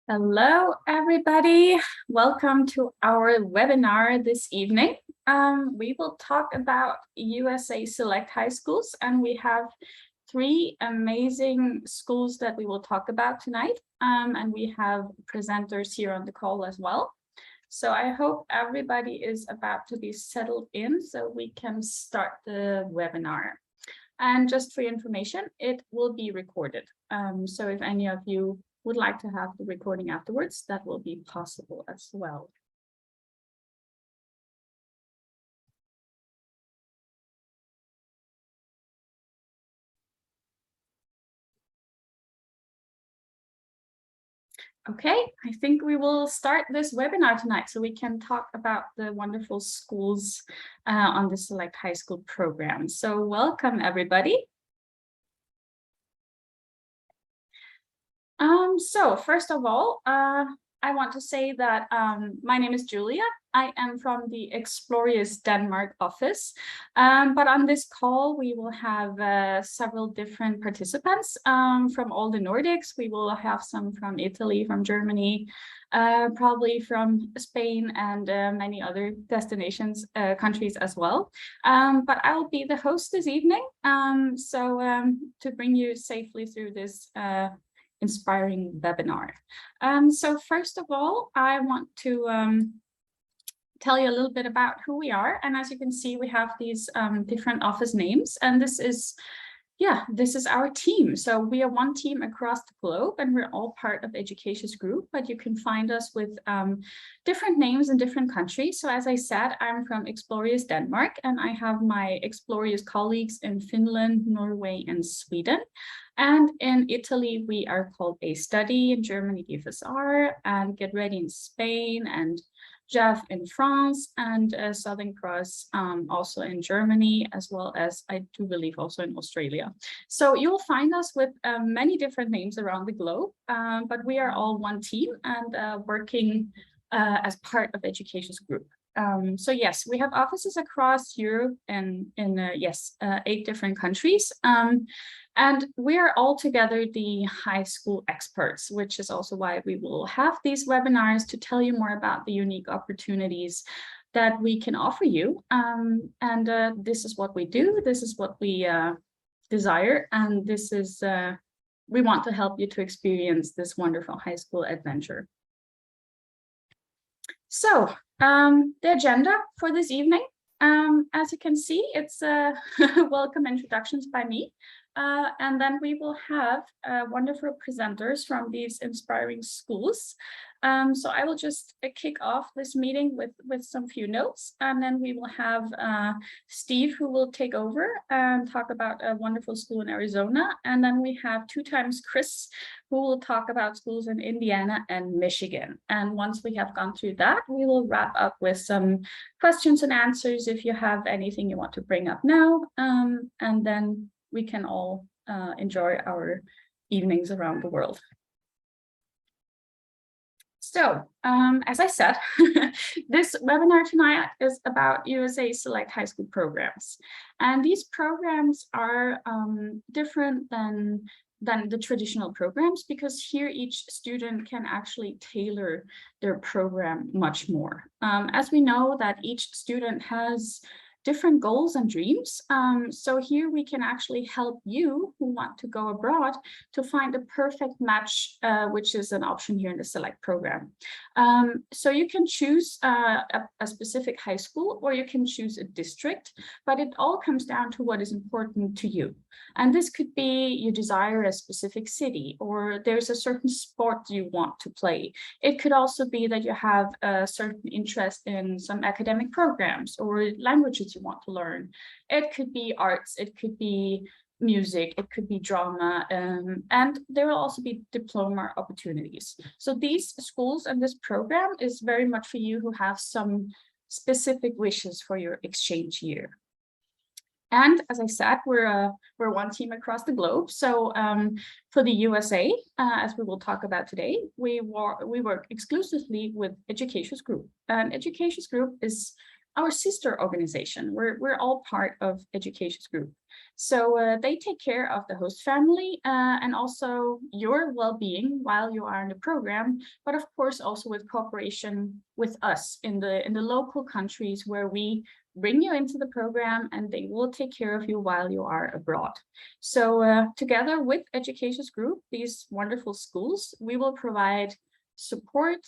Hello, everybody. Welcome to our webinar this evening. We will talk about USA Select High Schools, and we have three amazing schools that we will talk about tonight. And we have presenters here on the call as well. So I hope everybody is about to be settled in so we can start the webinar. And just for your information, it will be recorded. So if any of you would like to have the recording afterwards, that will be possible as well. Okay, I think we will start this webinar tonight so we can talk about the wonderful schools on the Select High School program. So welcome, everybody. So first of all, I want to say that my name is Julia. I am from the Explorious Denmark office, but on this call we will have several different participants from all the Nordics. We will have some from Italy, from Germany, probably from Spain and many other destinations, countries as well. But I will be the host this evening, to bring you safely through this inspiring webinar. So first of all, I want to tell you a little bit about who we are. And as you can see, we have these different office names, and this is our team. So we are one team across the globe, and we're all part of Education's group, but you can find us with different names in different countries. So as I said, I'm from Explorious Denmark, and I have my Explorious colleagues in Finland, Norway, and Sweden. And in Italy, we are called Astudy, in Germany, FSR, and Get Ready in Spain, and Jeff in France, and Southern Cross also in Germany, as well as I do believe also in Australia. So you will find us with many different names around the globe, but we are all one team and working as part of Education's group. So yes, we have offices across Europe and in 8 different countries. And we are all together the high school experts, which is also why we will have these webinars to tell you more about the unique opportunities that we can offer you. This is what we do. This is what we desire. And this is, we want to help you to experience this wonderful high school adventure. So the agenda for this evening, as you can see, it's welcome introductions by me. And then we will have wonderful presenters from these inspiring schools. So I will just kick off this meeting with some few notes, and then we will have Steve, who will take over and talk about a wonderful school in Arizona. And then we have 2 times Chris, who will talk about schools in Indiana and Michigan. And once we have gone through that, we will wrap up with some questions and answers if you have anything you want to bring up now. And then we can all enjoy our evenings around the world. So, as I said, this webinar tonight is about USA Select High School programs. And these programs are different than the traditional programs, because here each student can actually tailor their program much more. As we know that each student has different goals and dreams. So here we can actually help you who want to go abroad to find a perfect match, which is an option here in the Select program. So you can choose a specific high school, or you can choose a district, but it all comes down to what is important to you. And this could be you desire a specific city, or there's a certain sport you want to play. It could also be that you have a certain interest in some academic programs or languages you want to learn. It could be arts, it could be music, it could be drama, and there will also be diploma opportunities. So these schools and this program is very much for you who have some specific wishes for your exchange year. And as I said, we're one team across the globe. So for the USA, as we will talk about today, we work exclusively with Education's group. And Education's group is our sister organization. We're all part of Educations Group. So they take care of the host family and also your well-being while you are in the program, but of course also with cooperation with us in the local countries where we bring you into the program and they will take care of you while you are abroad. So together with Educations Group, these wonderful schools, we will provide support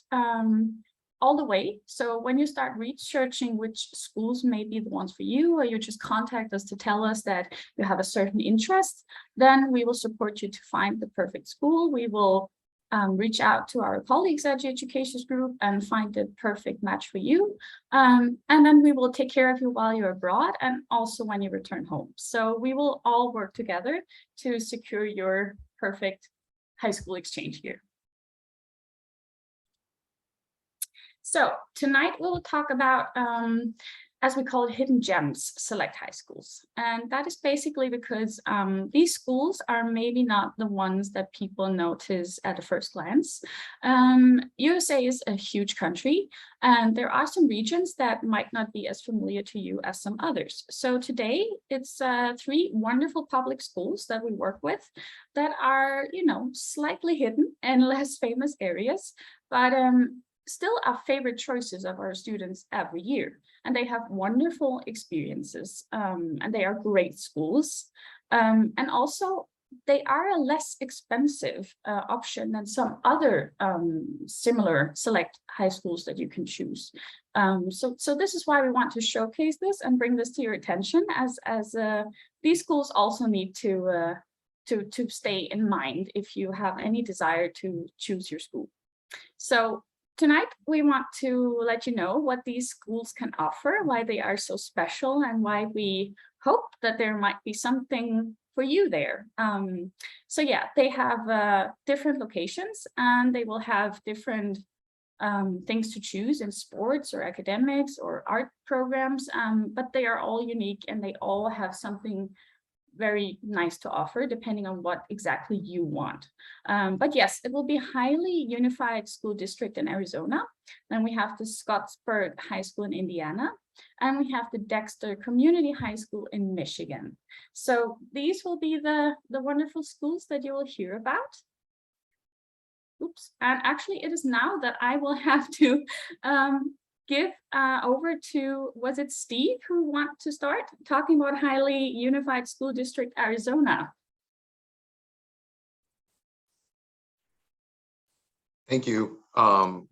all the way. So when you start researching which schools may be the ones for you, or you just contact us to tell us that you have a certain interest, then we will support you to find the perfect school. We will reach out to our colleagues at the Educations Group and find the perfect match for you. And then we will take care of you while you're abroad and also when you return home. So we will all work together to secure your perfect high school exchange here. So tonight we will talk about, as we call it, hidden gems, select high schools. And that is basically because these schools are maybe not the ones that people notice at a first glance. USA is a huge country, and there are some regions that might not be as familiar to you as some others. So today it's 3 wonderful public schools that we work with that are, you know, slightly hidden and less famous areas, but still our favorite choices of our students every year. And they have wonderful experiences and they are great schools. And also they are a less expensive option than some other similar select high schools that you can choose. So this is why we want to showcase this and bring this to your attention, as these schools also need to stay in mind if you have any desire to choose your school. So tonight, we want to let you know what these schools can offer, why they are so special, and why we hope that there might be something for you there. So yeah, they have different locations and they will have different things to choose in sports or academics or art programs, but they are all unique and they all have something very nice to offer depending on what exactly you want. But yes, it will be highly unified school district in Arizona. Then we have the Scottsburg High School in Indiana, and we have the Dexter Community High School in Michigan. So these will be the wonderful schools that you will hear about. Oops, and actually it is now that I will have to give over to, was it Steve who want to start talking about highly unified school district Arizona? Thank you.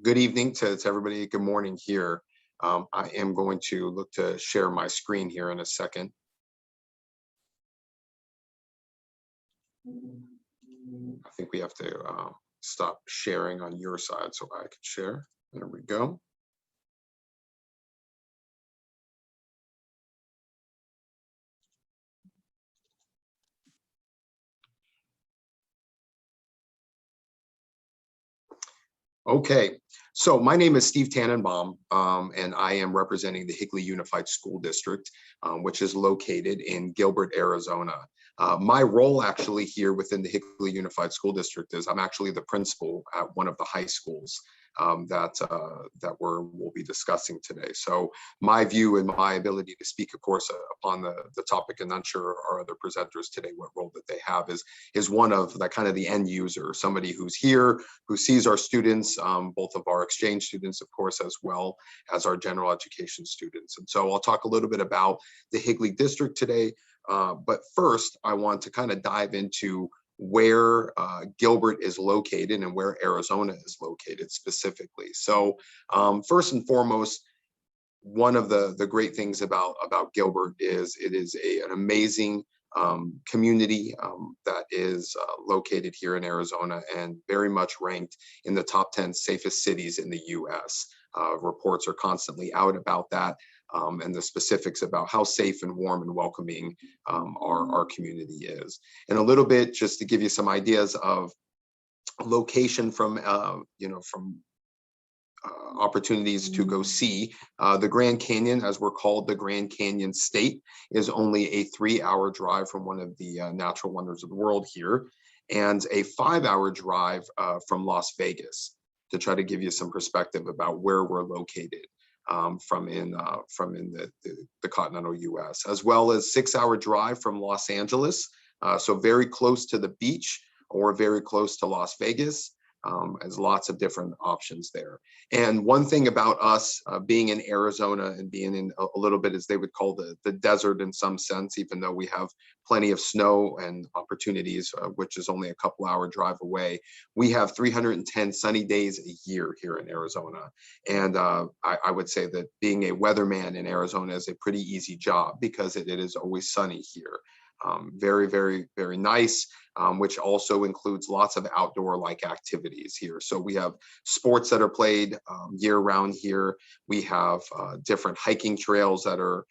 Good evening to everybody. Good morning here. I am going to look to share my screen here in a second. I think we have to stop sharing on your side so I can share. There we go. Okay, so my name is Steve Tannenbaum, and I am representing the Higley Unified School District, which is located in Gilbert, Arizona. My role actually here within the Higley Unified School District is I'm actually the principal at one of the high schools that we'll be discussing today. So my view and my ability to speak, of course, upon the topic, and I'm sure our other presenters today, what role that they have is one of the kind of the end user, somebody who's here, who sees our students, both of our exchange students, of course, as well as our general education students. And so I'll talk a little bit about the Higley District today. But first, I want to kind of dive into where Gilbert is located and where Arizona is located specifically. So first and foremost, one of the great things about Gilbert is it is an amazing community that is located here in Arizona and very much ranked in the top 10 safest cities in the US. Reports are constantly out about that. And the specifics about how safe and warm and welcoming our community is. And a little bit just to give you some ideas of location from, opportunities to go see. The Grand Canyon, as we're called, the Grand Canyon State, is only a 3-hour drive from one of the natural wonders of the world here, and a 5-hour drive from Las Vegas, to try to give you some perspective about where we're located. from in the continental US, as well as 6-hour drive from Los Angeles. So very close to the beach or very close to Las Vegas. There's lots of different options there. And one thing about us being in Arizona and being in a little bit, as they would call the desert in some sense, even though we have plenty of snow and opportunities, which is only a couple-hour drive away, we have 310 sunny days a year here in Arizona. And I would say that being a weatherman in Arizona is a pretty easy job because it is always sunny here. Very, very, very nice, which also includes lots of outdoor-like activities here. So we have sports that are played year-round here. We have different hiking trails that are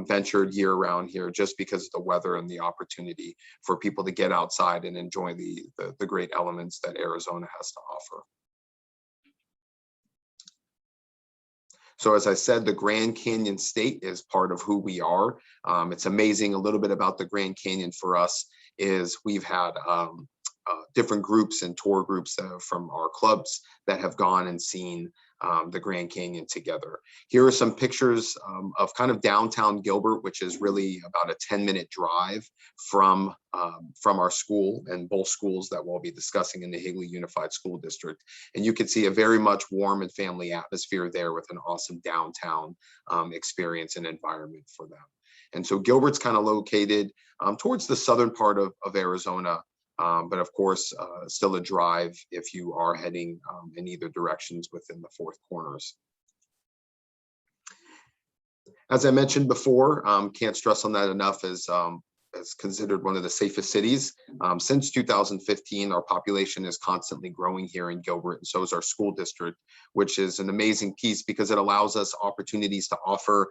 ventured year-round here, just because of the weather and the opportunity for people to get outside and enjoy the great elements that Arizona has to offer. So as I said, the Grand Canyon State is part of who we are. It's amazing. A little bit about the Grand Canyon for us is we've had different groups and tour groups from our clubs that have gone and seen the Grand Canyon together. Here are some pictures of kind of downtown Gilbert, which is really about a 10-minute drive from our school and both schools that we'll be discussing in the Higley Unified School District. And you can see a very much warm and family atmosphere there with an awesome downtown experience and environment for them. And so Gilbert's kind of located towards the southern part of Arizona. But of course, still a drive if you are heading in either directions within the Four Corners. As I mentioned before, can't stress on that enough, as considered one of the safest cities. Since 2015, our population is constantly growing here in Gilbert, and so is our school district, which is an amazing piece because it allows us opportunities to offer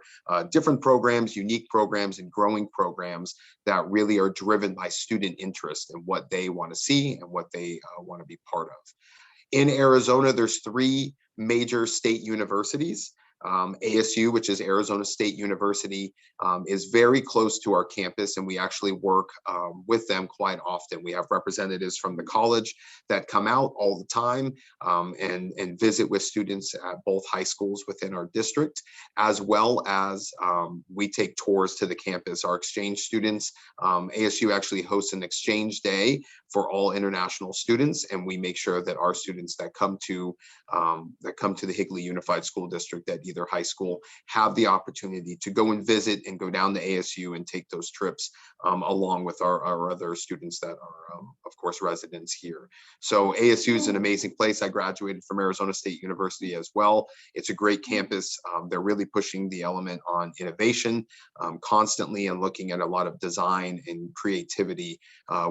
different programs, unique programs, and growing programs that really are driven by student interest and what they want to see and what they want to be part of. In Arizona, there's 3 major state universities. ASU, which is Arizona State University, is very close to our campus, and we actually work with them quite often. We have representatives from the college that come out all the time and visit with students at both high schools within our district, as well as we take tours to the campus. Our exchange students, ASU actually hosts an exchange day for all international students, and we make sure that our students that come to the Higley Unified School District at either high school have the opportunity to go and visit and go down to ASU and take those trips along with our other students that are, of course, residents here. So ASU is an amazing place. I graduated from Arizona State University as well. It's a great campus. They're really pushing the element on innovation constantly and looking at a lot of design and creativity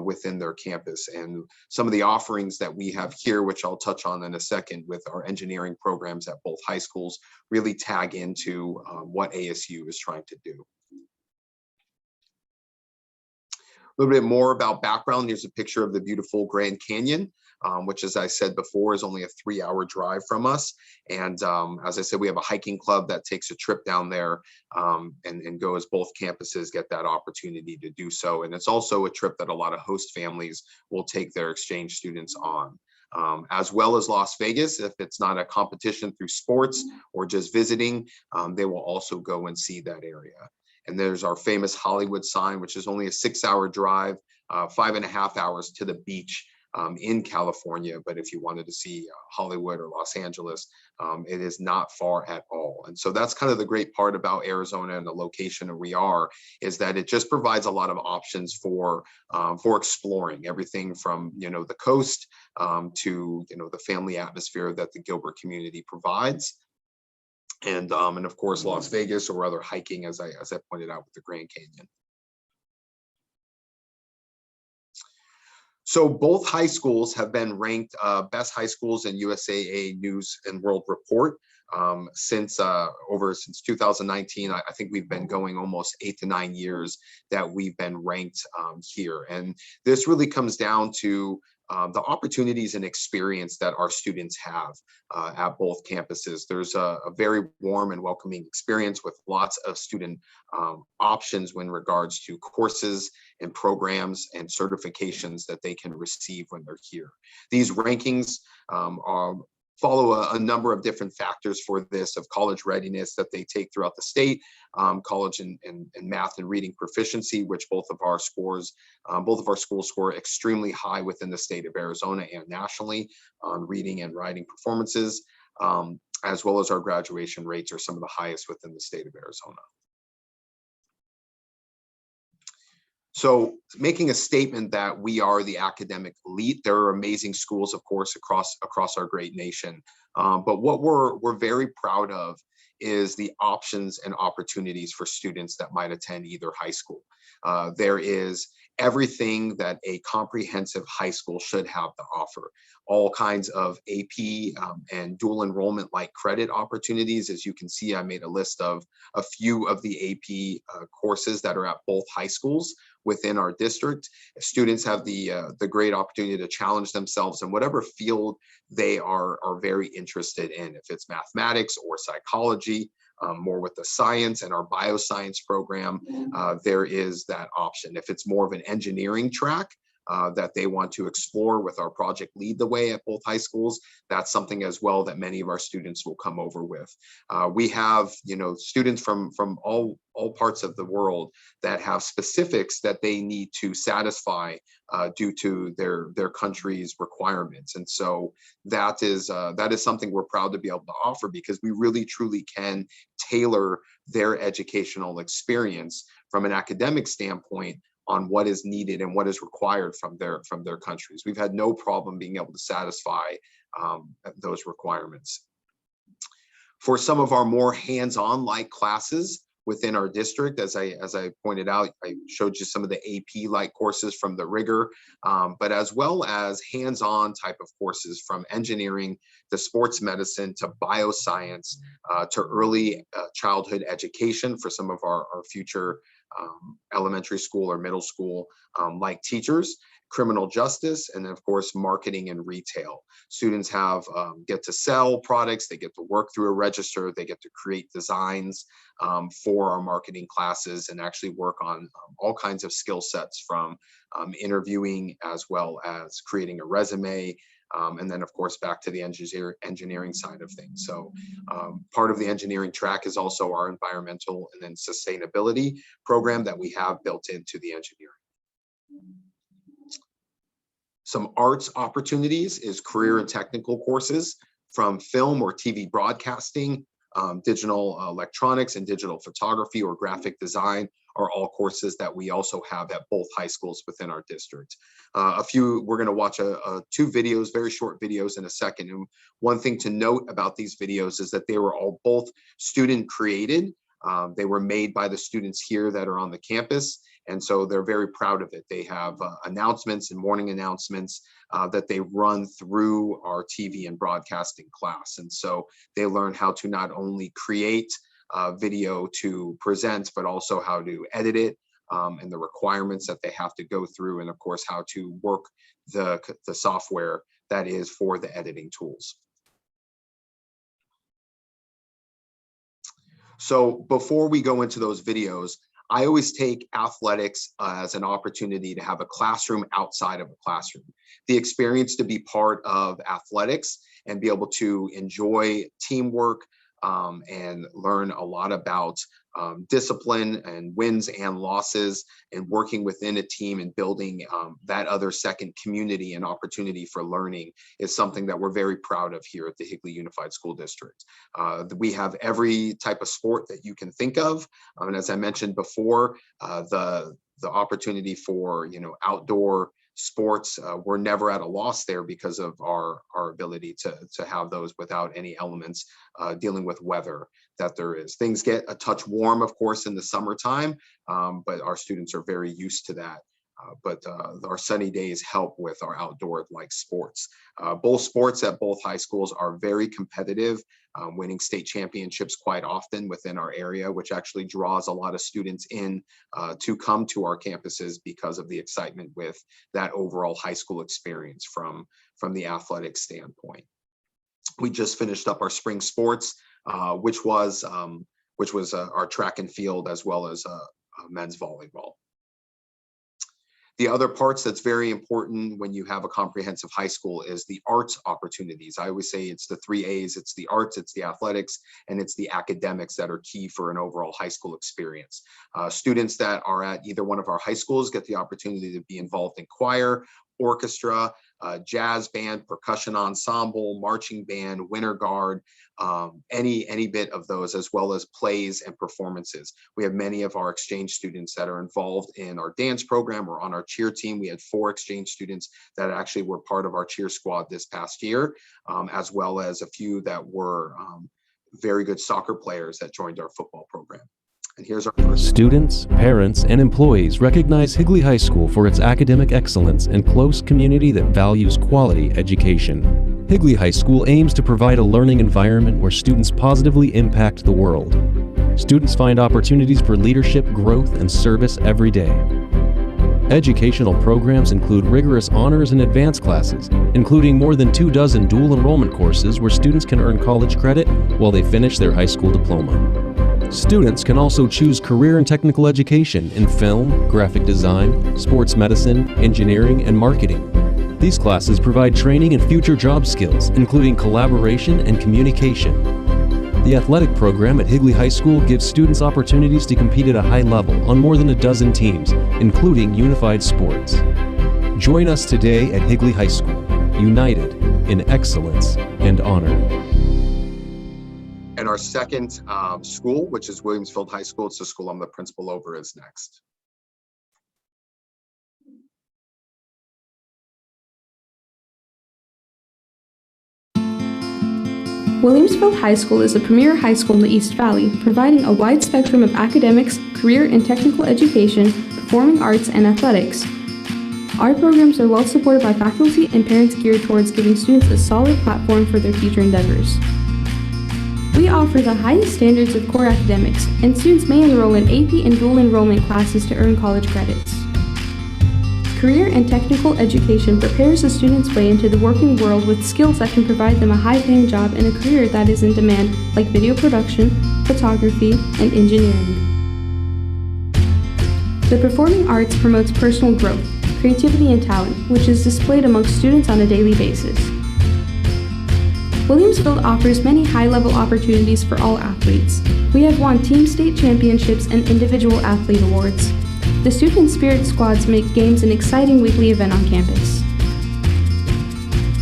within their campus. And some of the offerings that we have here, which I'll touch on in a second with our engineering programs at both high schools, really tag into what ASU is trying to do. A little bit more about background. Here's a picture of the beautiful Grand Canyon, which, as I said before, is only a 3-hour drive from us. And as I said, we have a hiking club that takes a trip down there and goes, both campuses get that opportunity to do so. And it's also a trip that a lot of host families will take their exchange students on. As well as Las Vegas, if it's not a competition through sports or just visiting, they will also go and see that area. And there's our famous Hollywood sign, which is only a 6-hour drive, 5.5 hours to the beach in California. But if you wanted to see Hollywood or Los Angeles, it is not far at all. And so that's kind of the great part about Arizona and the location that we are, is that it just provides a lot of options for exploring everything from, the coast to, the family atmosphere that the Gilbert community provides. And of course, Las Vegas or other hiking, as I pointed out with the Grand Canyon. So both high schools have been ranked best high schools in USAA News and World Report since 2019. I think we've been going almost 8 to 9 years that we've been ranked here. And this really comes down to the opportunities and experience that our students have at both campuses. There's a very warm and welcoming experience with lots of student options in regards to courses and programs and certifications that they can receive when they're here. These rankings follow a number of different factors for this of college readiness that they take throughout the state, college and math and reading proficiency, which both of our schools score extremely high within the state of Arizona and nationally on reading and writing performances, as well as our graduation rates are some of the highest within the state of Arizona. So making a statement that we are the academic elite, there are amazing schools, of course, across our great nation. But what we're very proud of is the options and opportunities for students that might attend either high school. There is everything that a comprehensive high school should have to offer. All kinds of AP and dual enrollment like credit opportunities. As you can see, I made a list of a few of the AP courses that are at both high schools within our district. Students have the great opportunity to challenge themselves in whatever field they are very interested in. If it's mathematics or psychology, more with the science and our bioscience program, there is that option. If it's more of an engineering track that they want to explore with our project Lead the Way at both high schools, that's something as well that many of our students will come over with. We have, students from all parts of the world that have specifics that they need to satisfy due to their country's requirements. And so that is something we're proud to be able to offer, because we really truly can tailor their educational experience from an academic standpoint on what is needed and what is required from their countries. We've had no problem being able to satisfy those requirements. For some of our more hands-on like classes within our district, as I pointed out, I showed you some of the AP like courses from the rigor, but as well as hands-on type of courses from engineering to sports medicine to bioscience to early childhood education for some of our future elementary school or middle school like teachers, criminal justice, and then of course marketing and retail. Students get to sell products, they get to work through a register, they get to create designs for our marketing classes, and actually work on all kinds of skill sets from interviewing as well as creating a resume. And then, of course, back to the engineering side of things. So part of the engineering track is also our environmental and then sustainability program that we have built into the engineering. Some arts opportunities is career and technical courses from film or TV broadcasting, digital electronics and digital photography or graphic design are all courses that we also have at both high schools within our district. We're going to watch two videos, very short videos in a second. And one thing to note about these videos is that they were all both student created. They were made by the students here that are on the campus. And so they're very proud of it. They have announcements and morning announcements that they run through our TV and broadcasting class. And so they learn how to not only create video to present, but also how to edit it and the requirements that they have to go through, and of course, how to work the software that is for the editing tools. So before we go into those videos, I always take athletics as an opportunity to have a classroom outside of a classroom. The experience to be part of athletics and be able to enjoy teamwork and learn a lot about discipline and wins and losses and working within a team and building that other second community and opportunity for learning is something that we're very proud of here at the Higley Unified School District. We have every type of sport that you can think of. And as I mentioned before, the opportunity for outdoor sports, we're never at a loss there because of our ability to have those without any elements dealing with weather that there is. Things get a touch warm, of course, in the summertime, but our students are very used to that. But our sunny days help with our outdoor like sports. Both sports at both high schools are very competitive, winning state championships quite often within our area, which actually draws a lot of students in to come to our campuses because of the excitement with that overall high school experience from the athletic standpoint. We just finished up our spring sports, which was our track and field as well as men's volleyball. The other parts that's very important when you have a comprehensive high school is the arts opportunities. I always say it's the 3 A's, it's the arts, it's the athletics, and it's the academics that are key for an overall high school experience. Students that are at either one of our high schools get the opportunity to be involved in choir, orchestra, jazz band, percussion ensemble, marching band, winter guard, any bit of those, as well as plays and performances. We have many of our exchange students that are involved in our dance program or on our cheer team. We had 4 exchange students that actually were part of our cheer squad this past year, as well as a few that were very good soccer players that joined our football program. And here's our first. Students, parents, and employees recognize Higley High School for its academic excellence and close community that values quality education. Higley High School aims to provide a learning environment where students positively impact the world. Students find opportunities for leadership, growth, and service every day. Educational programs include rigorous honors and advanced classes, including more than 24 dual enrollment courses where students can earn college credit while they finish their high school diploma. Students can also choose career and technical education in film, graphic design, sports medicine, engineering, and marketing. These classes provide training in future job skills, including collaboration and communication. The athletic program at Higley High School gives students opportunities to compete at a high level on more than a dozen teams, including unified sports. Join us today at Higley High School, united in excellence and honor. And our second school, which is Williamsfield High School, it's the school I'm the principal over, is next. Williamsfield High School is a premier high school in the East Valley, providing a wide spectrum of academics, career and technical education, performing arts, and athletics. Our programs are well supported by faculty and parents geared towards giving students a solid platform for their future endeavors. We offer the highest standards of core academics, and students may enroll in AP and dual enrollment classes to earn college credits. Career and technical education prepares the student's way into the working world with skills that can provide them a high-paying job and a career that is in demand, like video production, photography, and engineering. The performing arts promotes personal growth, creativity, and talent, which is displayed amongst students on a daily basis. Williamsfield offers many high-level opportunities for all athletes. We have won team state championships and individual athlete awards. The Student Spirit Squads make games an exciting weekly event on campus.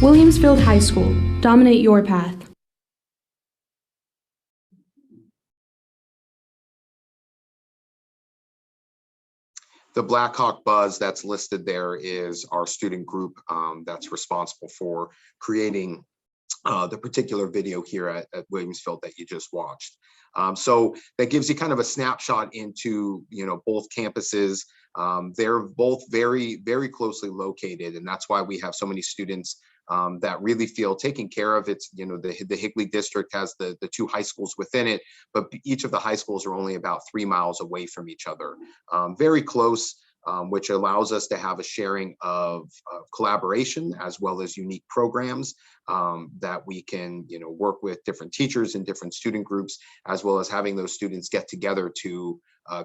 Williamsfield High School. Dominate your path. The Blackhawk Buzz that's listed there is our student group that's responsible for creating the particular video here at Williamsfield that you just watched. So that gives you kind of a snapshot into, both campuses. They're both very, very closely located, and that's why we have so many students that really feel taken care of. It's, the Higley district has the 2 high schools within it, but each of the high schools are only about 3 miles away from each other. Very close. Which allows us to have a sharing of collaboration as well as unique programs that we can, work with different teachers and different student groups, as well as having those students get together to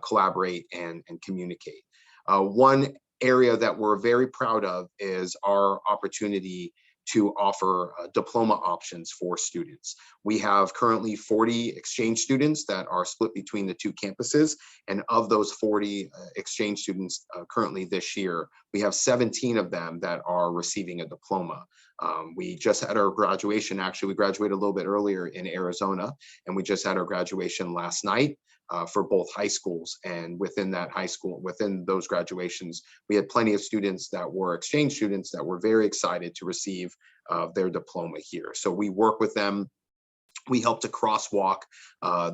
collaborate and communicate. One area that we're very proud of is our opportunity to offer diploma options for students. We have currently 40 exchange students that are split between the 2 campuses. And of those 40 exchange students currently this year, we have 17 of them that are receiving a diploma. We just had our graduation. Actually, we graduated a little bit earlier in Arizona, and we just had our graduation last night. For both high schools, and within that high school, within those graduations, we had plenty of students that were exchange students that were very excited to receive their diploma here. So we work with them. We help to crosswalk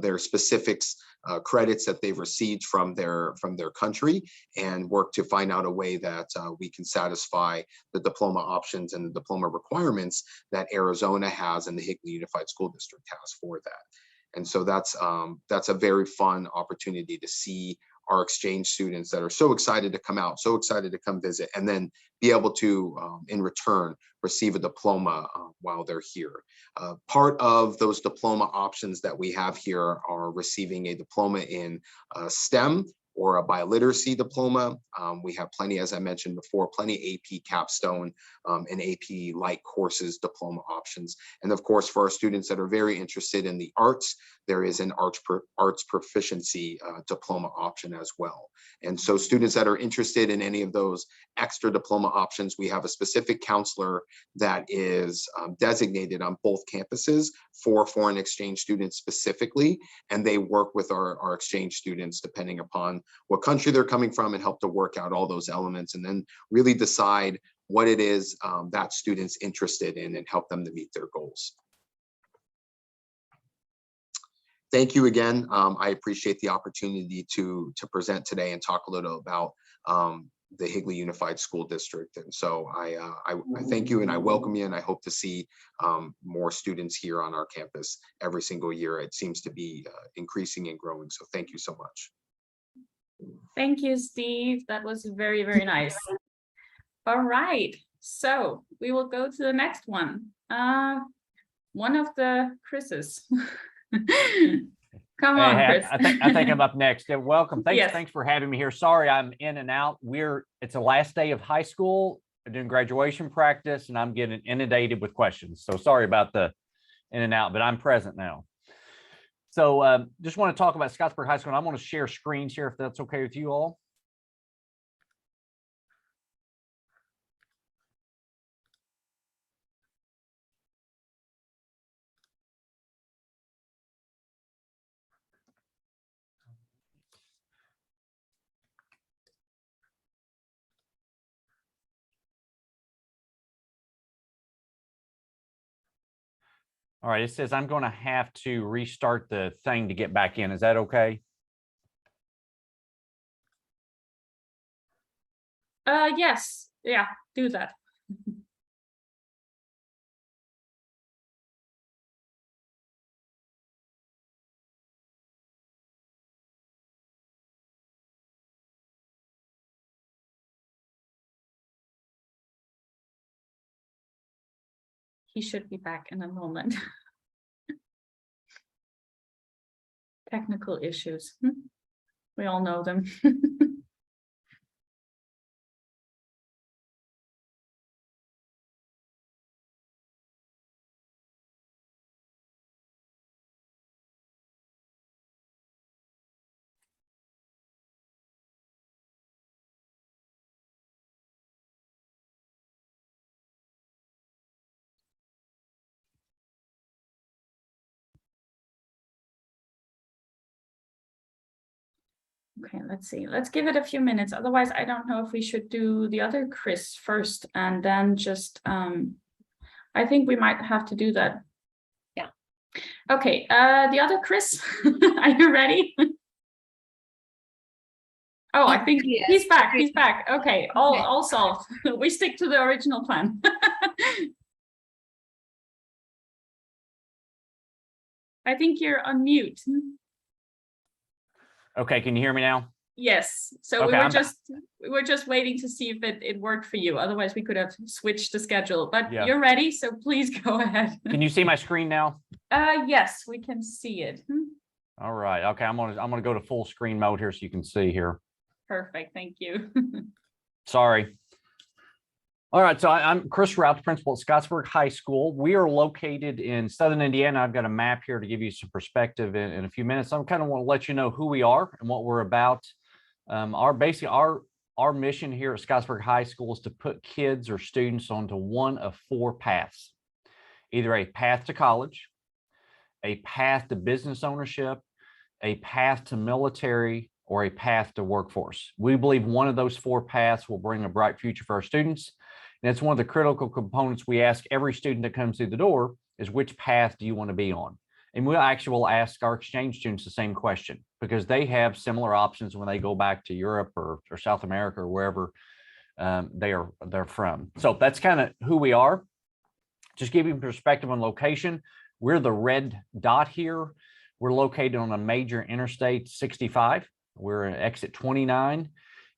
their specifics, credits that they've received from their country, and work to find out a way that we can satisfy the diploma options and the diploma requirements that Arizona has and the Higley Unified School District has for that. And so that's a very fun opportunity to see our exchange students that are so excited to come out, so excited to come visit, and then be able to, in return, receive a diploma while they're here. Part of those diploma options that we have here are receiving a diploma in STEM or a biliteracy diploma. We have plenty, as I mentioned before, plenty AP capstone and AP light courses, diploma options. And of course, for our students that are very interested in the arts, there is an arts proficiency diploma option as well. And so students that are interested in any of those extra diploma options, we have a specific counselor that is designated on both campuses for foreign exchange students specifically, and they work with our exchange students depending upon what country they're coming from and help to work out all those elements and then really decide what it is that student's interested in and help them to meet their goals. Thank you again. I appreciate the opportunity to present today and talk a little about the Higley Unified School District. And so I thank you and I welcome you, and I hope to see more students here on our campus every single year. It seems to be increasing and growing. So thank you so much. Thank you, Steve. That was very, very nice. All right, so we will go to the next one. One of the Chris's. Come on, Chris. I think I'm up next. Welcome. Thanks, Yes. Thanks for having me here. Sorry, I'm in and out. It's the last day of high school. We're doing graduation practice, and I'm getting inundated with questions. So sorry about the in and out, but I'm present now. So just want to talk about Scottsburg High School. And I want to share screens here if that's okay with you all. All right, it says I'm going to have to restart the thing to get back in. Is that okay? Yes, yeah, do that. He should be back in a moment. Technical issues. We all know them. Okay, let's see. Let's give it a few minutes. Otherwise, I don't know if we should do the other Chris first and then just, I think we might have to do that. Yeah. Okay, the other Chris, are you ready? Oh, I think he's back. He's back. Okay, all solved. We stick to the original plan. I think you're on mute. Okay, can you hear me now? Yes. So Okay, we were just waiting to see if it worked for you. Otherwise, we could have switched the schedule. But Yeah. you're ready, so please go ahead. Can you see my screen now? Yes, we can see it. All right. Okay, I'm gonna go to full screen mode here so you can see here. Perfect. Thank you. Sorry. All right, so I'm Chris Rout, principal at Scottsburg High School. We are located in Southern Indiana. I've got a map here to give you some perspective in a few minutes. I kind of want to let you know who we are and what we're about. Our mission here at Scottsburg High School is to put kids or students onto one of four paths: either a path to college, a path to business ownership, a path to military, or a path to workforce. We believe one of those four paths will bring a bright future for our students. And it's one of the critical components we ask every student that comes through the door is, which path do you want to be on? And we'll actually will ask our exchange students the same question because they have similar options when they go back to Europe or South America or wherever they're from. So that's kind of who we are. Just give you perspective on location. We're the red dot here. We're located on a major interstate 65. We're at exit 29.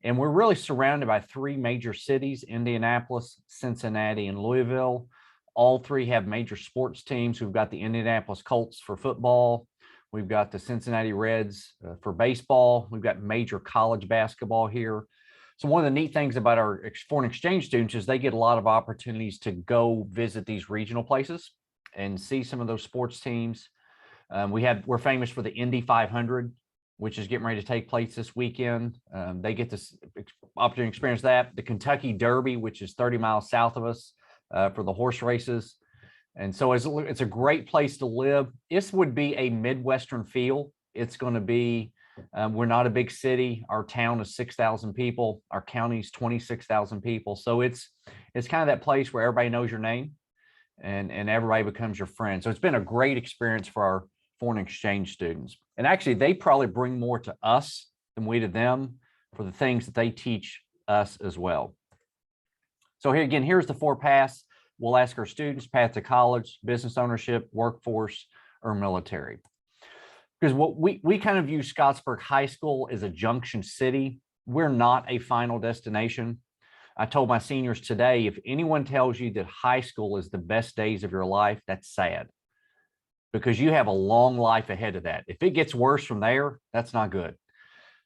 And we're really surrounded by three major cities: Indianapolis, Cincinnati, and Louisville. All three have major sports teams. We've got the Indianapolis Colts for football. We've got the Cincinnati Reds for baseball. We've got major college basketball here. So one of the neat things about our foreign exchange students is they get a lot of opportunities to go visit these regional places and see some of those sports teams. We're famous for the Indy 500, which is getting ready to take place this weekend. They get this opportunity to experience that. The Kentucky Derby, which is 30 miles south of us, for the horse races. And so it's a great place to live. This would be a Midwestern feel. It's going to be, we're not a big city. Our town is 6,000 people. Our county is 26,000 people. So it's kind of that place where everybody knows your name and everybody becomes your friend. So it's been a great experience for our foreign exchange students. And actually, they probably bring more to us than we to them for the things that they teach us as well. So here again, here's the 4 paths. We'll ask our students: path to college, business ownership, workforce, or military. Because what we kind of view Scottsburg High School as a junction city. We're not a final destination. I told my seniors today, if anyone tells you that high school is the best days of your life, that's sad, because you have a long life ahead of that. If it gets worse from there, that's not good.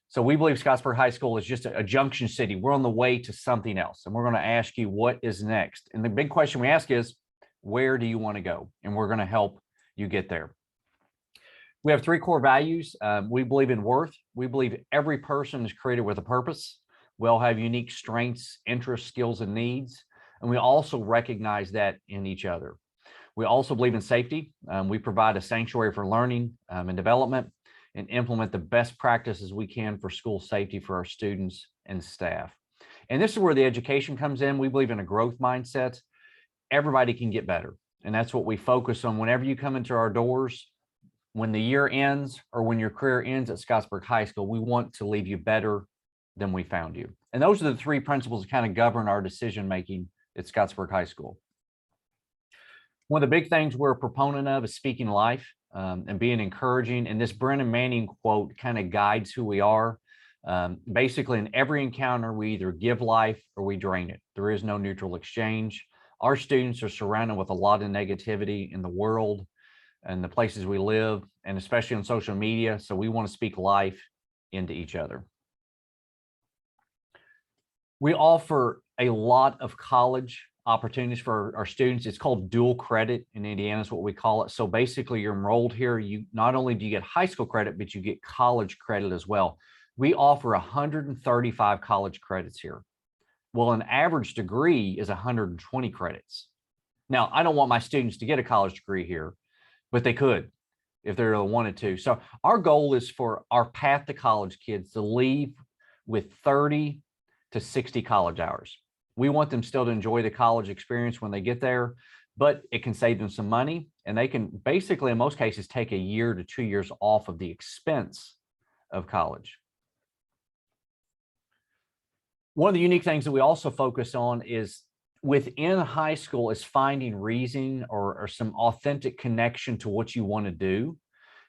So we believe Scottsburg High School is just a junction city. We're on the way to something else. And we're going to ask you, what is next? And the big question we ask is, where do you want to go? And we're going to help you get there. We have 3 core values. We believe in worth. We believe every person is created with a purpose. We all have unique strengths, interests, skills, and needs. And we also recognize that in each other. We also believe in safety. We provide a sanctuary for learning and development, and implement the best practices we can for school safety for our students and staff. And this is where the education comes in. We believe in a growth mindset. Everybody can get better. And that's what we focus on whenever you come into our doors. When the year ends or when your career ends at Scottsburg High School, we want to leave you better than we found you. And those are the 3 principles that kind of govern our decision-making at Scottsburg High School. One of the big things we're a proponent of is speaking life. And being encouraging. And this Brennan Manning quote kind of guides who we are. Basically, in every encounter, we either give life or we drain it. There is no neutral exchange. Our students are surrounded with a lot of negativity in the world and the places we live, and especially on social media. So we want to speak life into each other. We offer a lot of college opportunities for our students. It's called dual credit in Indiana is what we call it. So basically you're enrolled here. You not only do you get high school credit, but you get college credit as well. We offer 135 college credits here. Well, an average degree is 120 credits. Now, I don't want my students to get a college degree here, but they could if they really wanted to. So our goal is for our path to college kids to leave with 30 to 60 college hours. We want them still to enjoy the college experience when they get there, but it can save them some money, and they can basically, in most cases, take a year to 2 years off of the expense of college. One of the unique things that we also focus on is within high school is finding reason or some authentic connection to what you want to do.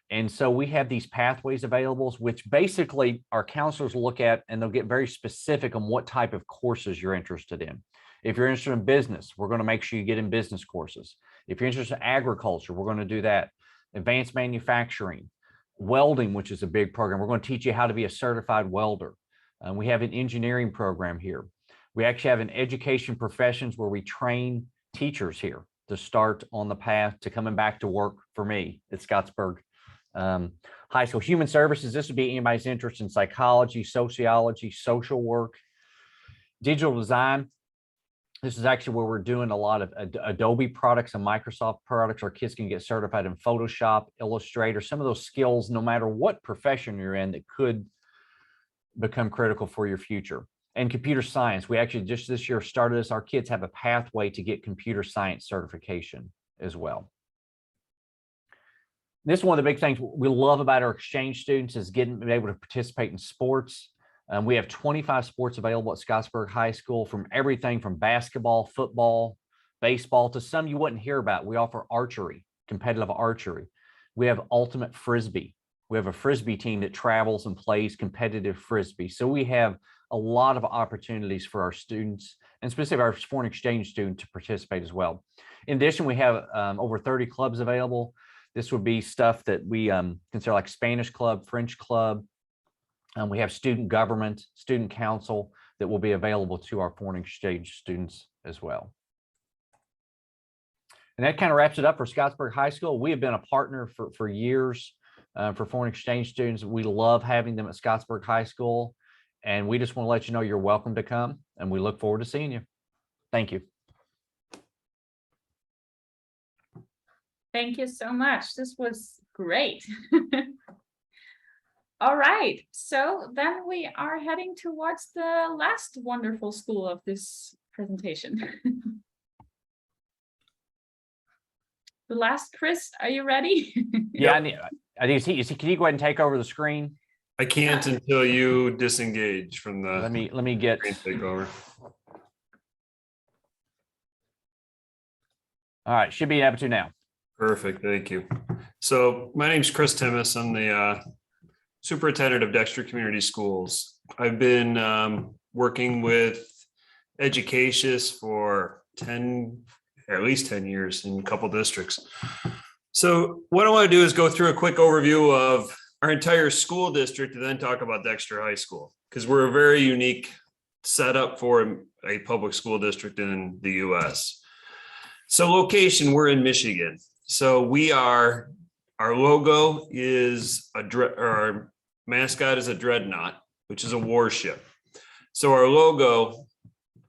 And so we have these pathways available, which basically our counselors look at, and they'll get very specific on what type of courses you're interested in. If you're interested in business, we're going to make sure you get in business courses. If you're interested in agriculture, we're going to do that. Advanced manufacturing, welding, which is a big program. We're going to teach you how to be a certified welder. We have an engineering program here. We actually have an education professions where we train teachers here to start on the path to coming back to work for me at Scottsburg High School. Human services, this would be anybody's interest in psychology, sociology, social work. Digital design, this is actually where we're doing a lot of Adobe products and Microsoft products. Our kids can get certified in Photoshop, Illustrator, some of those skills, no matter what profession you're in, that could become critical for your future. And computer science, we actually just this year started this. Our kids have a pathway to get computer science certification as well. This is one of the big things we love about our exchange students is being able to participate in sports. We have 25 sports available at Scottsburg High School, from everything from basketball, football, baseball, to some you wouldn't hear about. We offer archery, competitive archery. We have ultimate frisbee. We have a frisbee team that travels and plays competitive frisbee. So we have a lot of opportunities for our students, and specifically our foreign exchange students, to participate as well. In addition, we have over 30 clubs available. This would be stuff that we consider like Spanish club, French club. We have student government, student council that will be available to our foreign exchange students as well. And that kind of wraps it up for Scottsburg High School. We have been a partner for years for foreign exchange students. We love having them at Scottsburg High School. And we just want to let you know you're welcome to come. And we look forward to seeing you. Thank you. Thank you so much. This was great. All right, so then we are heading towards the last wonderful school of this presentation. The last, Chris, are you ready? Yeah, I think can you go ahead and take over the screen? I can't until you disengage from the Let me get screen takeover. all right, should be able to now. Perfect, thank you. So my name's Chris Timmis. I'm the superintendent of Dexter Community Schools. I've been working with educationists for at least 10 years in a couple districts. So what I want to do is go through a quick overview of our entire school district and then talk about Dexter High School, because we're a very unique setup for a public school district in the US. So location, we're in Michigan. So our logo is our mascot is a dreadnought, which is a warship. So our logo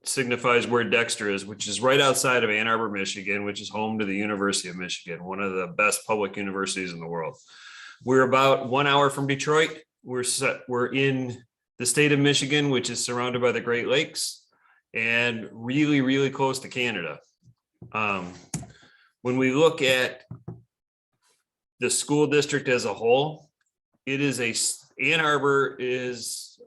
signifies where Dexter is, which is right outside of Ann Arbor, Michigan, which is home to the University of Michigan, one of the best public universities in the world. We're about 1 hour from Detroit. We're in the state of Michigan, which is surrounded by the Great Lakes and really, really close to Canada. When we look at the school district as a whole, Ann Arbor is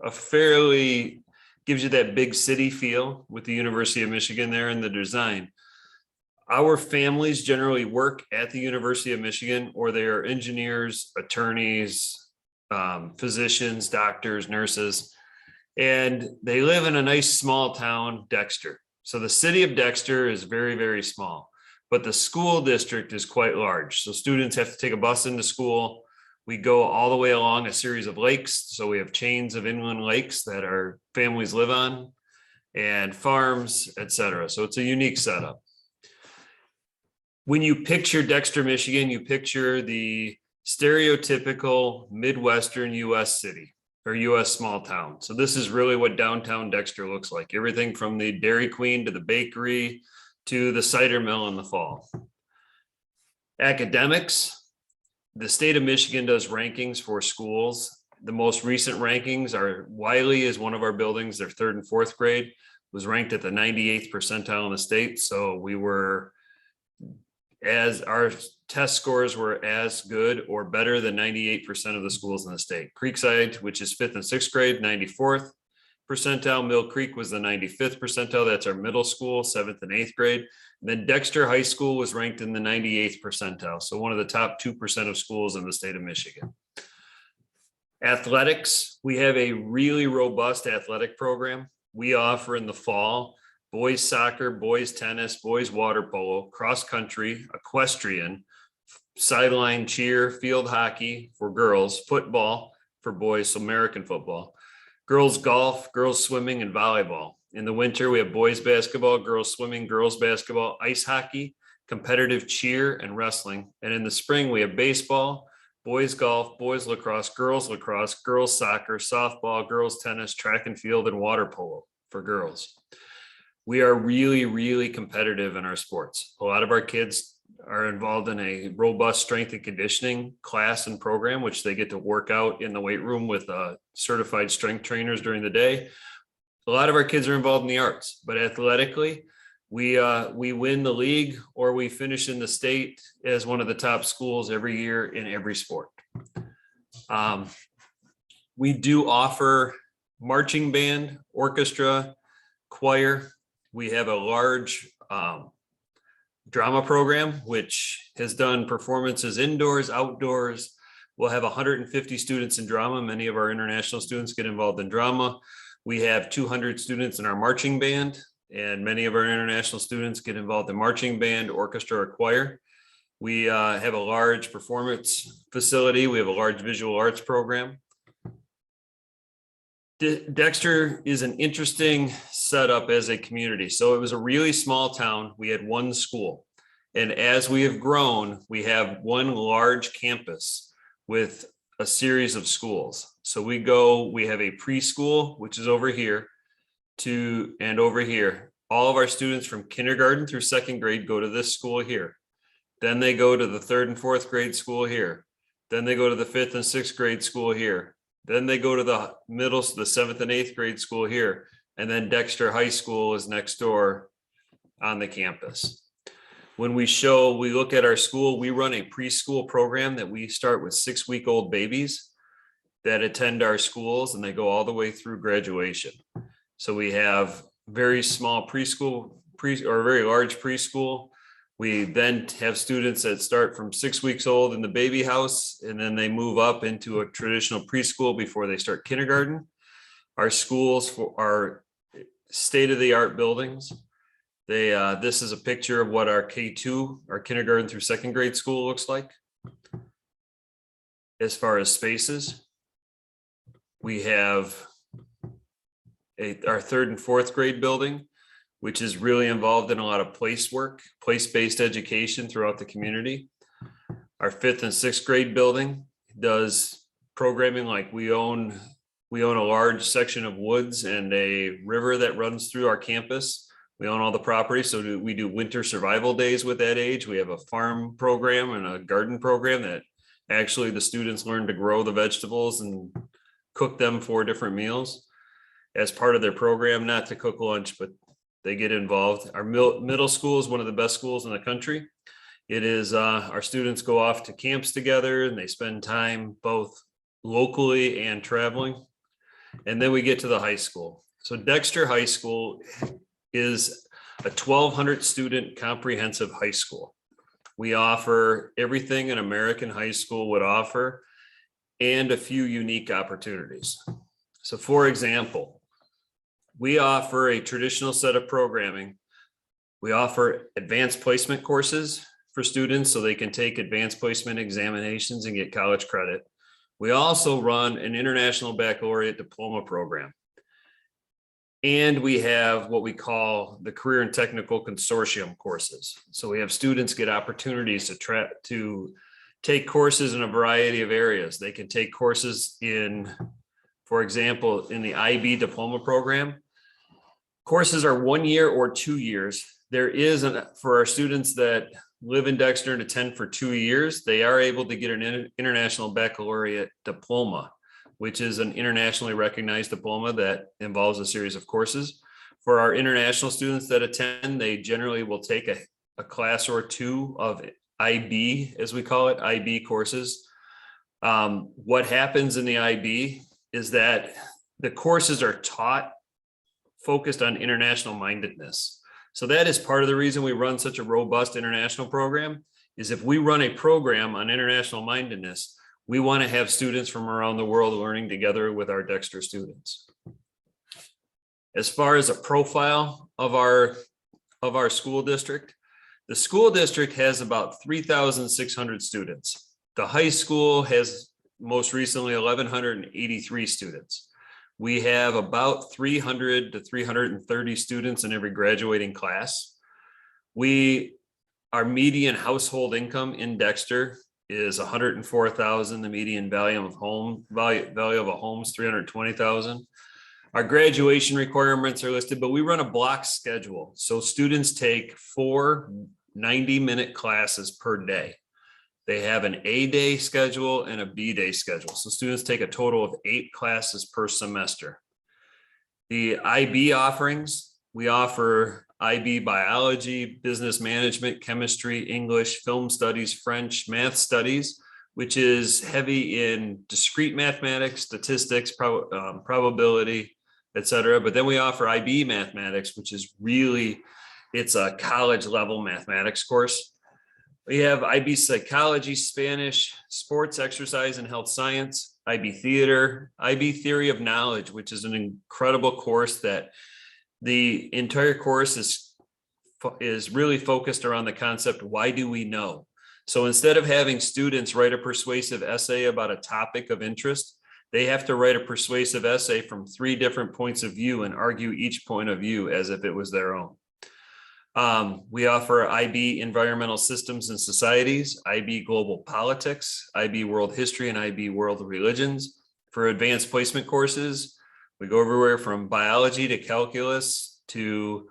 gives you that big city feel with the University of Michigan there in the design. Our families generally work at the University of Michigan, or they are engineers, attorneys, physicians, doctors, nurses, and they live in a nice small town, Dexter. So the city of Dexter is very, very small, but the school district is quite large. So students have to take a bus into school. We go all the way along a series of lakes. So we have chains of inland lakes that our families live on, and farms, etc. So it's a unique setup. When you picture Dexter, Michigan, you picture the stereotypical Midwestern US city or US small town. So this is really what downtown Dexter looks like. Everything from the Dairy Queen to the bakery to the cider mill in the fall. Academics, the state of Michigan does rankings for schools. The most recent rankings are Wiley is one of our buildings. Their 3rd and 4th grade was ranked at the 98th percentile in the state. So our test scores were as good or better than 98% of the schools in the state. Creekside, which is 5th and 6th grade, 94th percentile. Mill Creek was the 95th percentile. That's our middle school, 7th and 8th grade. And then Dexter High School was ranked in the 98th percentile. So one of the top 2% of schools in the state of Michigan. Athletics, we have a really robust athletic program. We offer in the fall boys soccer, boys tennis, boys water polo, cross country, equestrian, sideline cheer, field hockey for girls, football for boys, so American football, girls golf, girls swimming, and volleyball. In the winter, we have boys basketball, girls swimming, girls basketball, ice hockey, competitive cheer, and wrestling. And in the spring, we have baseball, boys golf, boys lacrosse, girls soccer, softball, girls tennis, track and field, and water polo for girls. We are really, really competitive in our sports. A lot of our kids are involved in a robust strength and conditioning class and program, which they get to work out in the weight room with certified strength trainers during the day. A lot of our kids are involved in the arts, but athletically, we win the league or we finish in the state as one of the top schools every year in every sport. We do offer marching band, orchestra, choir. We have a large drama program, which has done performances indoors, outdoors. We'll have 150 students in drama. Many of our international students get involved in drama. We have 200 students in our marching band, and many of our international students get involved in marching band, orchestra, or choir. We have a large performance facility. We have a large visual arts program. Dexter is an interesting setup as a community. So it was a really small town. We had one school. And as we have grown, we have one large campus with a series of schools. So we have a preschool, which is over here, and over here. All of our students from kindergarten through second grade go to this school here. Then they go to the 3rd and 4th grade school here. Then they go to the 5th and 6th grade school here. Then they go to the middle, the 7th and 8th grade school here. And then Dexter High School is next door on the campus. When we look at our school, we run a preschool program that we start with 6-week-old babies that attend our schools, and they go all the way through graduation. So we have very small preschool, or very large preschool. We then have students that start from 6 weeks old in the baby house, and then they move up into a traditional preschool before they start kindergarten. Our schools are state-of-the-art buildings. This is a picture of what our K2, our kindergarten through second grade school looks like. As far as spaces, we have our 3rd and 4th grade building, which is really involved in a lot of place-based education throughout the community. Our 5th and 6th grade building does programming like we own a large section of woods and a river that runs through our campus. We own all the property, so we do winter survival days with that age. We have a farm program and a garden program that actually the students learn to grow the vegetables and cook them for different meals as part of their program, not to cook lunch, but they get involved. Our middle school is one of the best schools in the country. It is, our students go off to camps together and they spend time both locally and traveling. And then we get to the high school. So Dexter High School is a 1,200 student comprehensive high school. We offer everything an American high school would offer and a few unique opportunities. So for example, we offer a traditional set of programming. We offer advanced placement courses for students so they can take advanced placement examinations and get college credit. We also run an international baccalaureate diploma program. And we have what we call the career and technical consortium courses. So we have students get opportunities to take courses in a variety of areas. They can take courses in, for example, in the IB diploma program. Courses are 1 year or 2 years. There is, for our students that live in Dexter and attend for 2 years, they are able to get an international baccalaureate diploma, which is an internationally recognized diploma that involves a series of courses. For our international students that attend, they generally will take a class or two of IB, as we call it, IB courses. What happens in the IB is that the courses are taught focused on international mindedness. So that is part of the reason we run such a robust international program, is if we run a program on international mindedness, we want to have students from around the world learning together with our Dexter students. As far as a profile of our school district, the school district has about 3,600 students. The high school has most recently 1,183 students. We have about 300 to 330 students in every graduating class. Our median household income in Dexter is 104,000. The median value of a home is 320,000. Our graduation requirements are listed, but we run a block schedule. So students take 4 90-minute classes per day. They have an A day schedule and a B day schedule. So students take a total of 8 classes per semester. The IB offerings, we offer IB biology, business management, chemistry, English, film studies, French, math studies, which is heavy in discrete mathematics, statistics, probability, etc. But then we offer IB mathematics, which is really, it's a college level mathematics course. We have IB psychology, Spanish, sports, exercise, and health science, IB theater, IB theory of knowledge, which is an incredible course that the entire course is really focused around the concept, why do we know? So instead of having students write a persuasive essay about a topic of interest, they have to write a persuasive essay from 3 different points of view and argue each point of view as if it was their own. We offer IB Environmental Systems and Societies, IB Global Politics, IB World History, and IB World Religions. For advanced placement courses, we go everywhere from biology to calculus to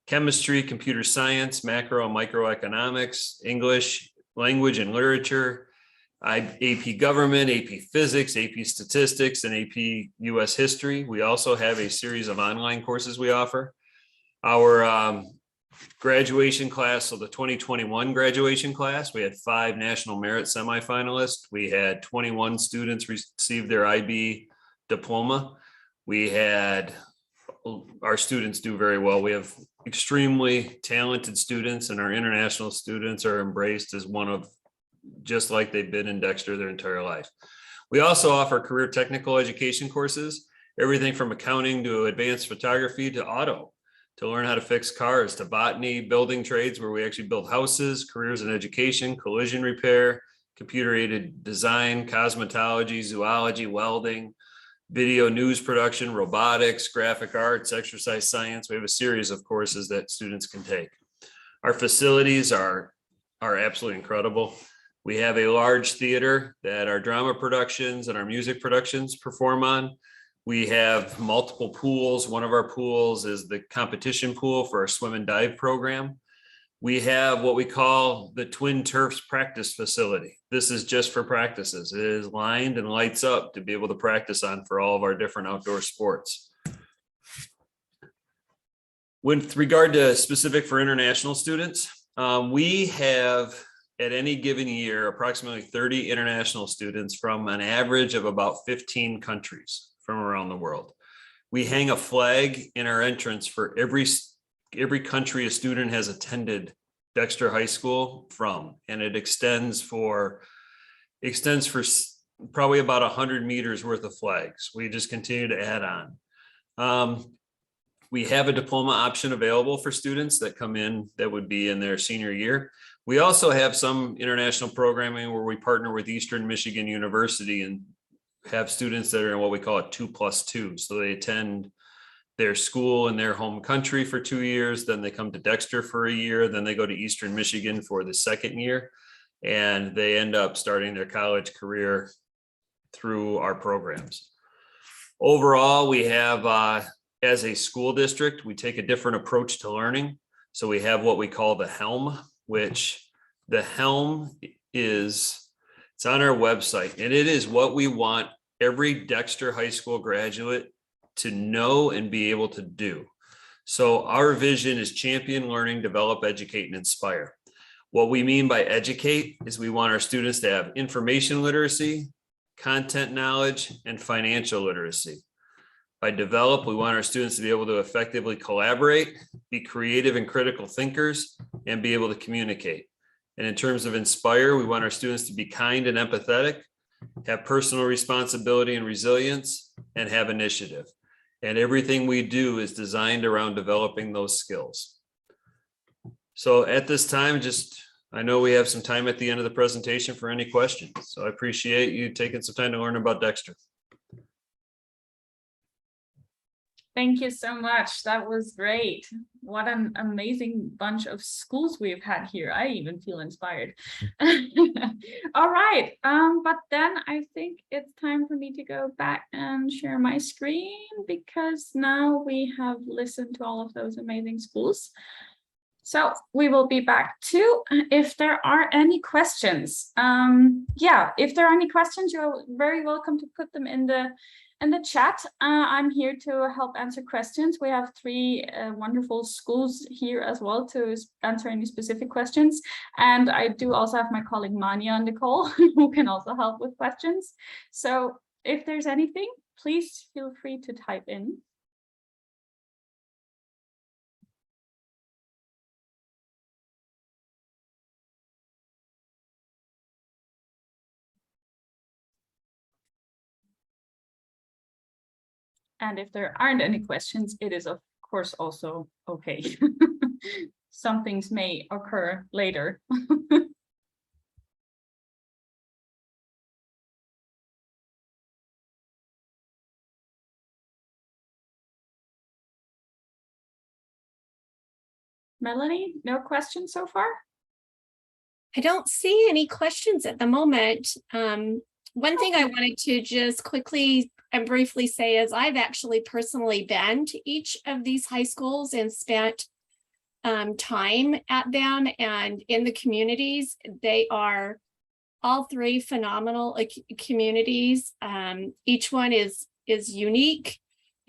chemistry, computer science, macro and microeconomics, English, language and literature, AP government, AP physics, AP statistics, and AP US history. We also have a series of online courses we offer. Our graduation class, so the 2021 graduation class, we had 5 national merit semifinalists. We had 21 students receive their IB diploma. We had, our students do very well. We have extremely talented students, and our international students are embraced as one of, just like they've been in Dexter their entire life. We also offer career technical education courses, everything from accounting to advanced photography to auto, to learn how to fix cars, to botany, building trades where we actually build houses, careers in education, collision repair, computer aided design, cosmetology, zoology, welding, video news production, robotics, graphic arts, exercise science. We have a series of courses that students can take. Our facilities are absolutely incredible. We have a large theater that our drama productions and our music productions perform on. We have multiple pools. One of our pools is the competition pool for our swim and dive program. We have what we call the Twin Turfs practice facility. This is just for practices. It is lined and lights up to be able to practice on for all of our different outdoor sports. With regard to specific for international students, we have at any given year approximately 30 international students from an average of about 15 countries from around the world. We hang a flag in our entrance for every country a student has attended Dexter High School from, and it extends for probably about 100 meters worth of flags. We just continue to add on. We have a diploma option available for students that come in that would be in their senior year. We also have some international programming where we partner with Eastern Michigan University and have students that are in what we call a 2+2. So they attend their school in their home country for 2 years, then they come to Dexter for a year, then they go to Eastern Michigan for the 2nd year, and they end up starting their college career through our programs. Overall, we have, as a school district, we take a different approach to learning. So we have what we call the HELM, which the HELM is, it's on our website, and it is what we want every Dexter High School graduate to know and be able to do. So our vision is champion learning, develop, educate, and inspire. What we mean by educate is we want our students to have information literacy, content knowledge, and financial literacy. By develop, we want our students to be able to effectively collaborate, be creative and critical thinkers, and be able to communicate. And in terms of inspire, we want our students to be kind and empathetic, have personal responsibility and resilience, and have initiative. And everything we do is designed around developing those skills. So at this time, I know we have some time at the end of the presentation for any questions. So I appreciate you taking some time to learn about Dexter. Thank you so much. That was great. What an amazing bunch of schools we've had here. I even feel inspired. All right. But then I think it's time for me to go back and share my screen, because now we have listened to all of those amazing schools. So we will be back to if there are any questions. Yeah, if there are any questions, you're very welcome to put them in the chat. I'm here to help answer questions. We have 3 wonderful schools here as well to answer any specific questions. And I do also have my colleague Mania on the call who can also help with questions. So if there's anything, please feel free to type in. And if there aren't any questions, it is of course also okay. Some things may occur later. Melanie, no questions so far? I don't see any questions at the moment. One thing I wanted to just quickly and briefly say is I've actually personally been to each of these high schools and spent time at them and in the communities. They are all three phenomenal communities. Each one is unique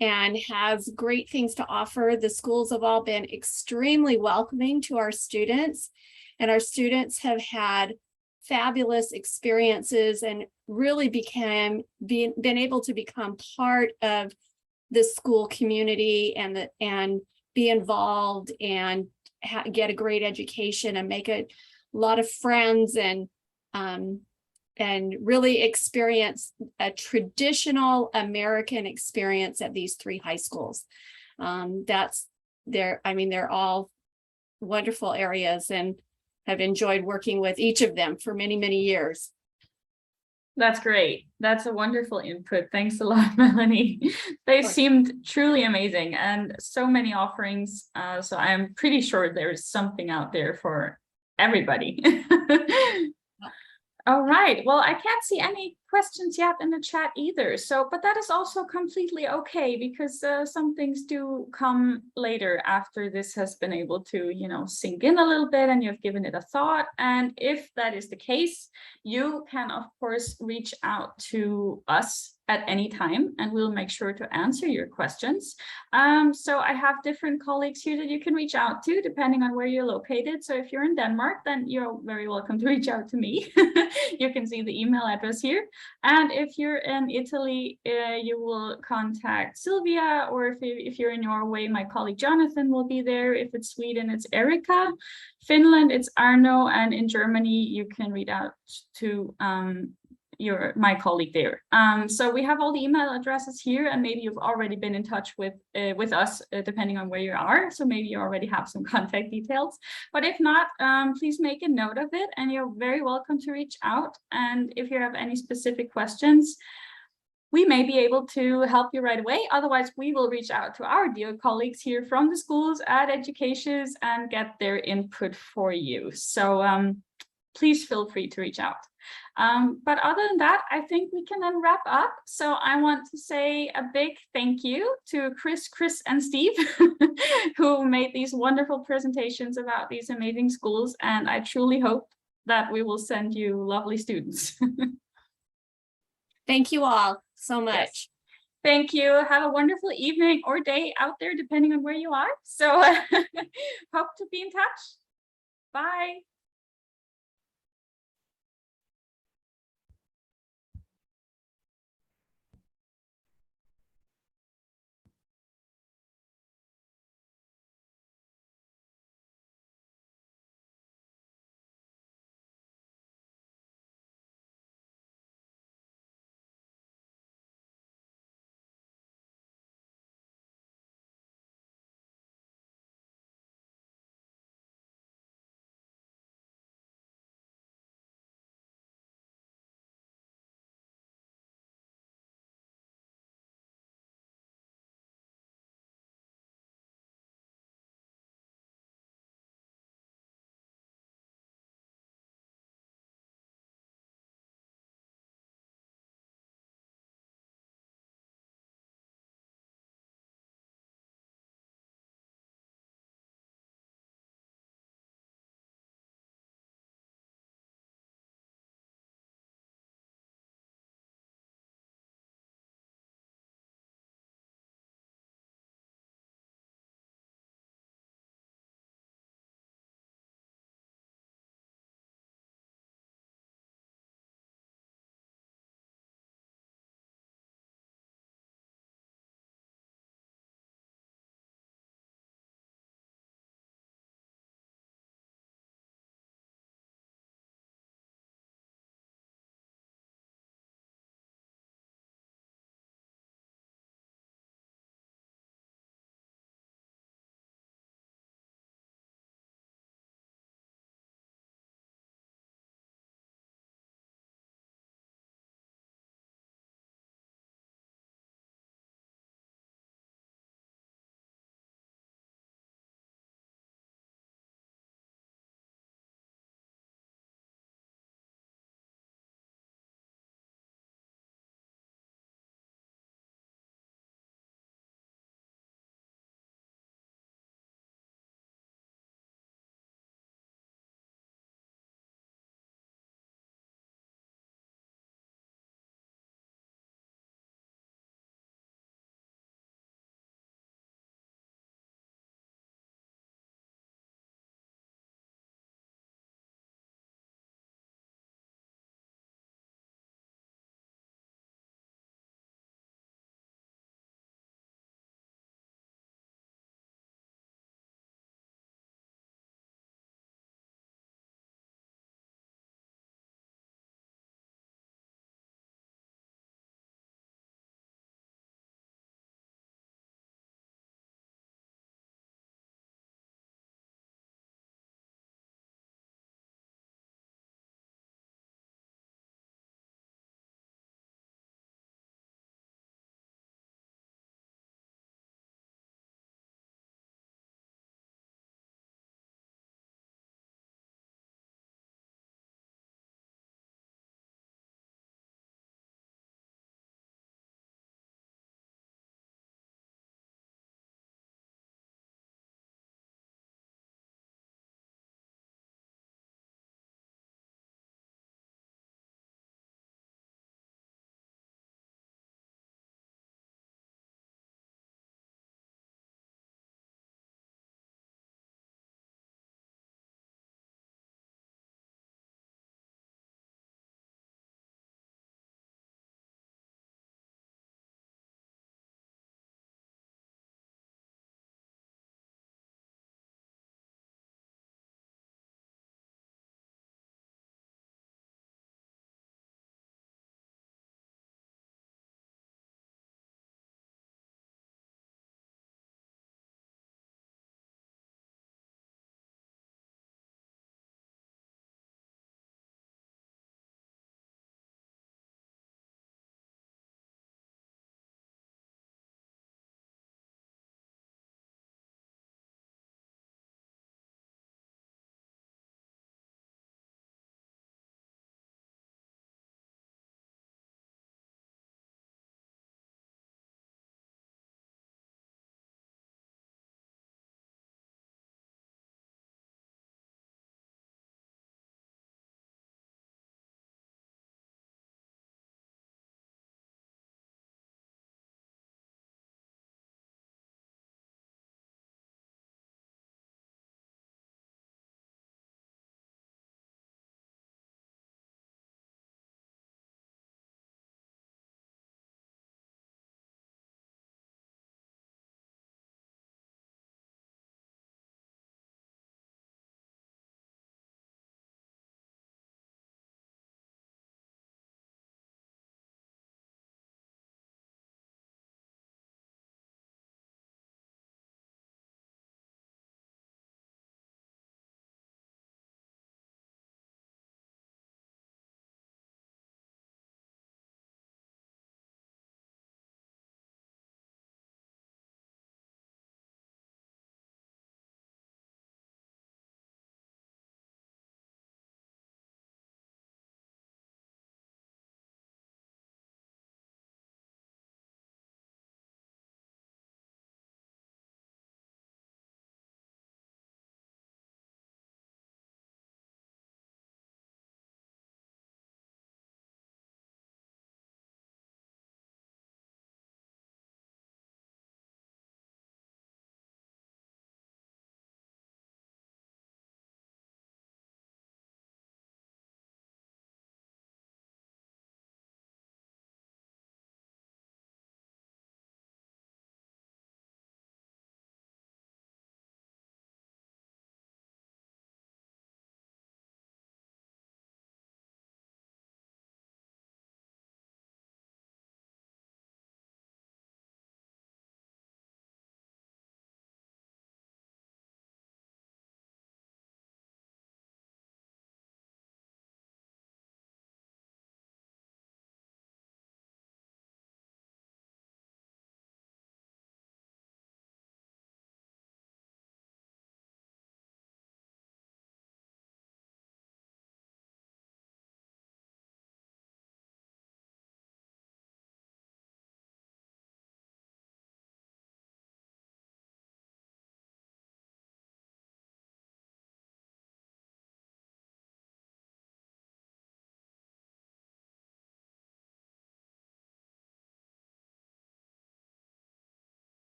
and has great things to offer. The schools have all been extremely welcoming to our students, and our students have had fabulous experiences and really been able to become part of the school community and be involved and get a great education and make a lot of friends and really experience a traditional American experience at these three high schools. They're all wonderful areas and have enjoyed working with each of them for many, many years. That's great. That's a wonderful input. Thanks a lot, Melanie. They seemed truly amazing and so many offerings. So I'm pretty sure there's something out there for everybody. All right. Well, I can't see any questions yet in the chat either. So, but that is also completely okay because some things do come later after this has been able to, sink in a little bit and you've given it a thought. And if that is the case, you can, of course, reach out to us at any time and we'll make sure to answer your questions. So I have different colleagues here that you can reach out to depending on where you're located. So if you're in Denmark, then you're very welcome to reach out to me. You can see the email address here. And if you're in Italy, you will contact Sylvia, or if you're in Norway, my colleague Jonathan will be there. If it's Sweden, it's Erica. Finland, it's Arno, and in Germany, you can reach out to my colleague there. So we have all the email addresses here, and maybe you've already been in touch with us, depending on where you are. So maybe you already have some contact details. But if not, please make a note of it, and you're very welcome to reach out. And if you have any specific questions, we may be able to help you right away. Otherwise, we will reach out to our dear colleagues here from the schools at Educations and get their input for you. So please feel free to reach out. But other than that, I think we can then wrap up. So I want to say a big thank you to Chris, and Steve, who made these wonderful presentations about these amazing schools. And I truly hope that we will send you lovely students. Thank you all so much. Yes. Thank you. Have a wonderful evening or day out there, depending on where you are. So hope to be in touch. Bye.